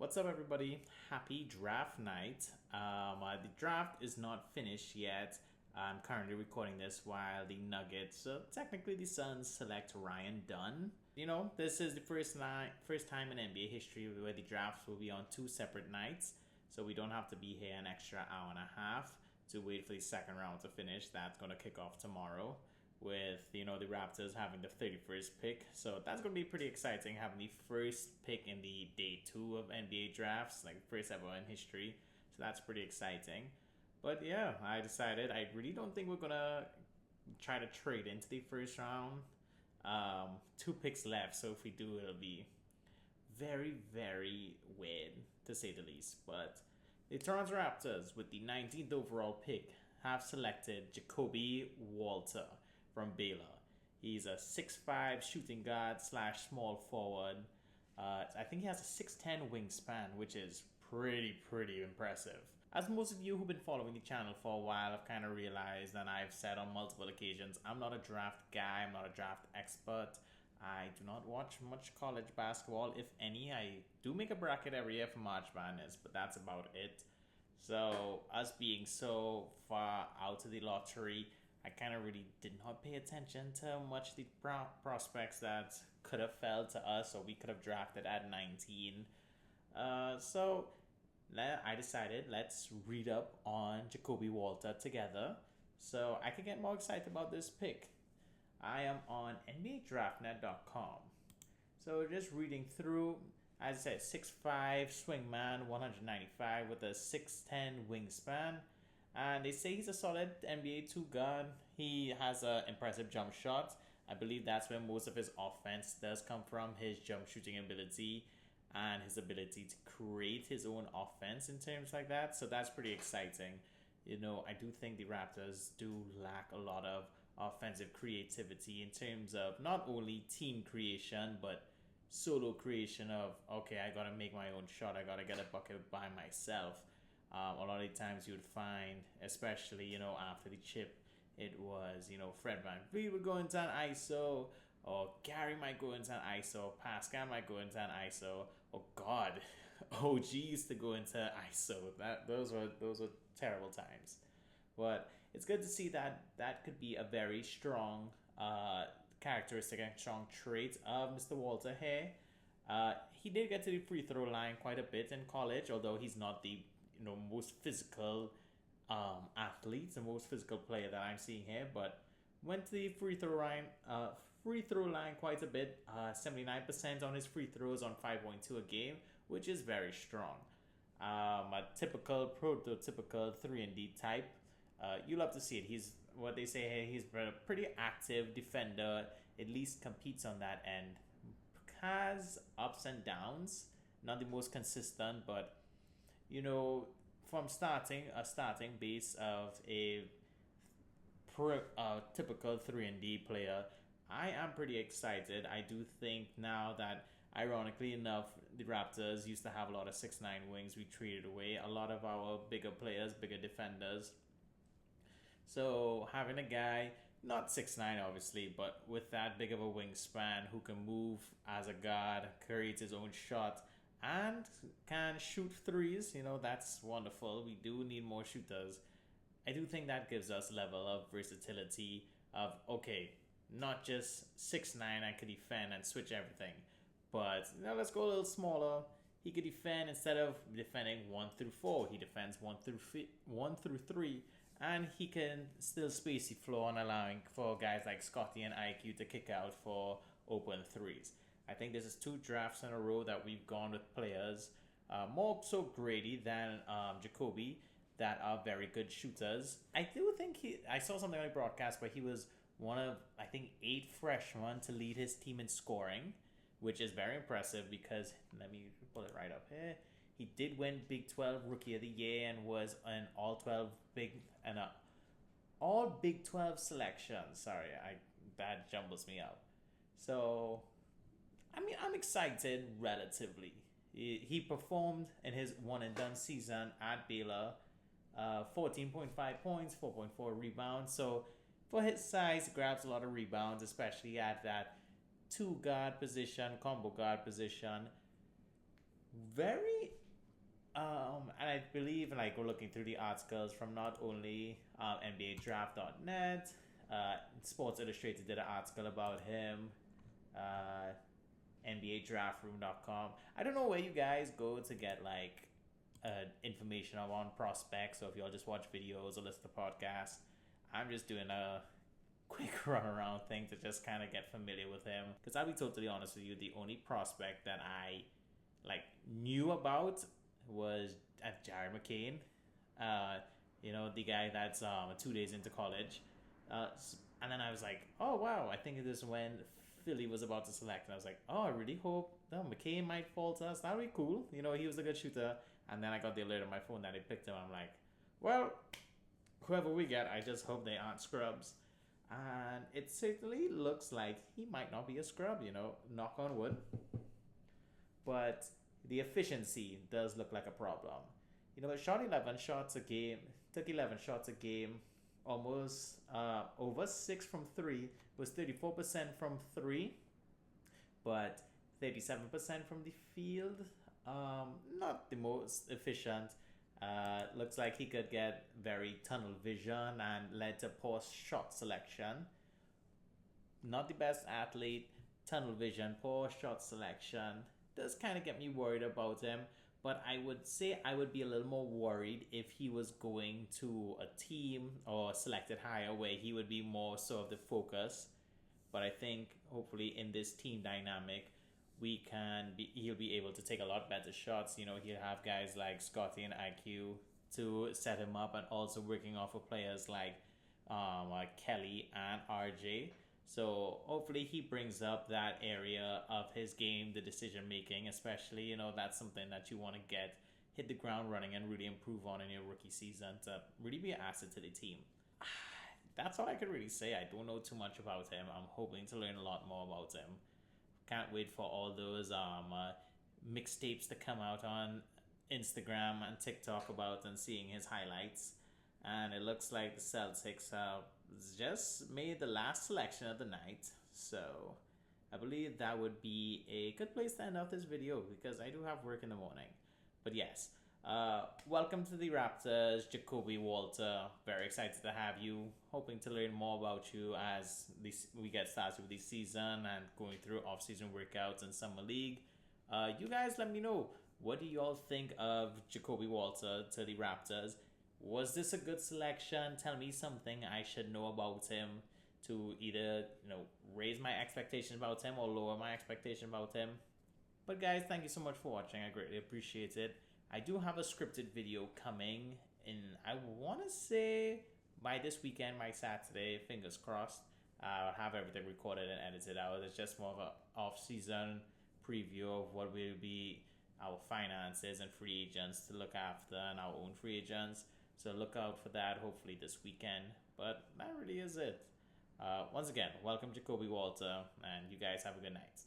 What's up, everybody? Happy draft night. The draft is not finished yet. I'm currently recording this while the Nuggets, so technically the Suns, select Ryan Dunn. This is the first time in NBA history where the drafts will be on two separate nights, so we don't have to be here an extra hour and a half to wait for the second round to finish. That's going to kick off tomorrow with the Raptors having the 31st pick. So that's going to be pretty exciting, having the first pick in the day 2 of NBA drafts, like first ever in history. So that's pretty exciting. But yeah, I decided I really don't think we're going to try to trade into the first round. 2 picks left, so if we do, it'll be very, very weird, to say the least. But the Toronto Raptors, with the 19th overall pick, have selected Jacoby Walter from Baylor. He's a 6'5" shooting guard / small forward. I think he has a 6'10" wingspan, which is pretty impressive. As most of you who've been following the channel for a while have kind of realized, and I've said on multiple occasions, I'm not a draft guy, I'm not a draft expert. I do not watch much college basketball, if any. I do make a bracket every year for March Madness, but that's about it. So, us being so far out of the lottery, I kind of really did not pay attention to much of the prospects that could have fell to us or we could have drafted at 19. So I decided let's read up on Jacoby Walter together so I can get more excited about this pick. I am on NBADraftNet.com. So just reading through, as I said, 6'5", swingman, 195 with a 6'10" wingspan. And they say he's a solid NBA 2 guard. He has an impressive jump shot. I believe that's where most of his offense does come from, his jump shooting ability and his ability to create his own offense in terms like that. So that's pretty exciting. I do think the Raptors do lack a lot of offensive creativity in terms of not only team creation, but solo creation of, okay, I got to make my own shot. I got to get a bucket by myself. A lot of the times you would find, especially, after the chip, it was, Fred VanVleet would go into an ISO, or Gary might go into an ISO, Pascal might go into an ISO, or God, OG used to go into ISO. Those were terrible times. But it's good to see that could be a very strong characteristic and strong trait of Mr. Walter here. He did get to the free throw line quite a bit in college, although he's not the most physical athlete, the most physical player that I'm seeing here, but went to the free throw line quite a bit. 79% on his free throws on 5.2 a game, which is very strong. A typical prototypical 3-and-D type. You love to see it. He's what they say here. He's a pretty active defender. At least competes on that end. Has ups and downs. Not the most consistent, but from a starting base of a typical 3-and-D player, I am pretty excited. I do think now that, ironically enough, the Raptors used to have a lot of 6'9" wings. We traded away a lot of our bigger players, bigger defenders. So having a guy, not 6'9" obviously, but with that big of a wingspan who can move as a guard, create his own shot, and can shoot threes, that's wonderful. We do need more shooters. I do think that gives us a level of versatility of, okay, not just 6'9", I could defend and switch everything, but let's go a little smaller. He could defend, instead of defending 1 through 4, he defends 1 through 3, and he can still space the floor and allowing for guys like Scottie and IQ to kick out for open threes. I think this is 2 drafts in a row that we've gone with players, more so Grady than Jacoby, that are very good shooters. I do think I saw something on the broadcast where he was one of, I think, 8 freshmen to lead his team in scoring, which is very impressive because, let me pull it right up here. He did win Big 12 Rookie of the Year and was an All Big 12 selection. Sorry, that jumbles me up. So, I'm excited relatively. He performed in his one-and-done season at Baylor, 14.5 points, 4.4 rebounds. So, for his size, he grabs a lot of rebounds, especially at that 2 guard position, combo guard position. Very And I believe, like, we're looking through the articles from not only NBADraft.net, Sports Illustrated did an article about him, uh, NBADraftRoom.com. I don't know where you guys go to get, like, information on prospects, or if y'all just watch videos or listen to podcasts. I'm just doing a quick run around thing to just kind of get familiar with him. Because I'll be totally honest with you, the only prospect that I like knew about was Jared McCain. The guy that's 2 days into college. And then I was like, oh wow, I think this is when Philly was about to select. And I was like, oh, I really hope McCain might fall to us. That would be cool. He was a good shooter. And then I got the alert on my phone that they picked him. I'm like, well, whoever we get, I just hope they aren't scrubs. And it certainly looks like he might not be a scrub, knock on wood. But the efficiency does look like a problem. Shot 11 shots a game, took 11 shots a game, almost over 6 from 3, was 34% from 3, but 37% from the field. Not the most efficient. Looks like he could get very tunnel vision and led to poor shot selection. Not the best athlete, tunnel vision, poor shot selection. Does kind of get me worried about him, but I would say I would be a little more worried if he was going to a team or selected higher where he would be more so of the focus. But I think hopefully in this team dynamic, he'll be able to take a lot better shots. He'll have guys like Scottie and IQ to set him up, and also working off of players like Kelly and RJ. So hopefully he brings up that area of his game, the decision making, especially, that's something that you want to hit the ground running and really improve on in your rookie season to really be an asset to the team. That's all I could really say. I don't know too much about him. I'm hoping to learn a lot more about him. Can't wait for all those mixtapes to come out on Instagram and TikTok about and seeing his highlights. And it looks like the Celtics just made the last selection of the night. So I believe that would be a good place to end off this video because I do have work in the morning. But yes, welcome to the Raptors, Jacoby Walter. Very excited to have you. Hoping to learn more about you as we get started with the season and going through off-season workouts and summer league. You guys let me know, what do y'all think of Jacoby Walter to the Raptors? Was this a good selection? Tell me something I should know about him to either raise my expectations about him or lower my expectation about him. But guys, thank you so much for watching. I greatly appreciate it. I do have a scripted video coming in, I want to say, by this weekend, by Saturday, fingers crossed. I'll have everything recorded and edited out. It's just more of an off-season preview of what will be our finances and free agents to look after and our own free agents. So look out for that hopefully this weekend. But that really is it. Once again, welcome Jacoby Walter, and you guys have a good night.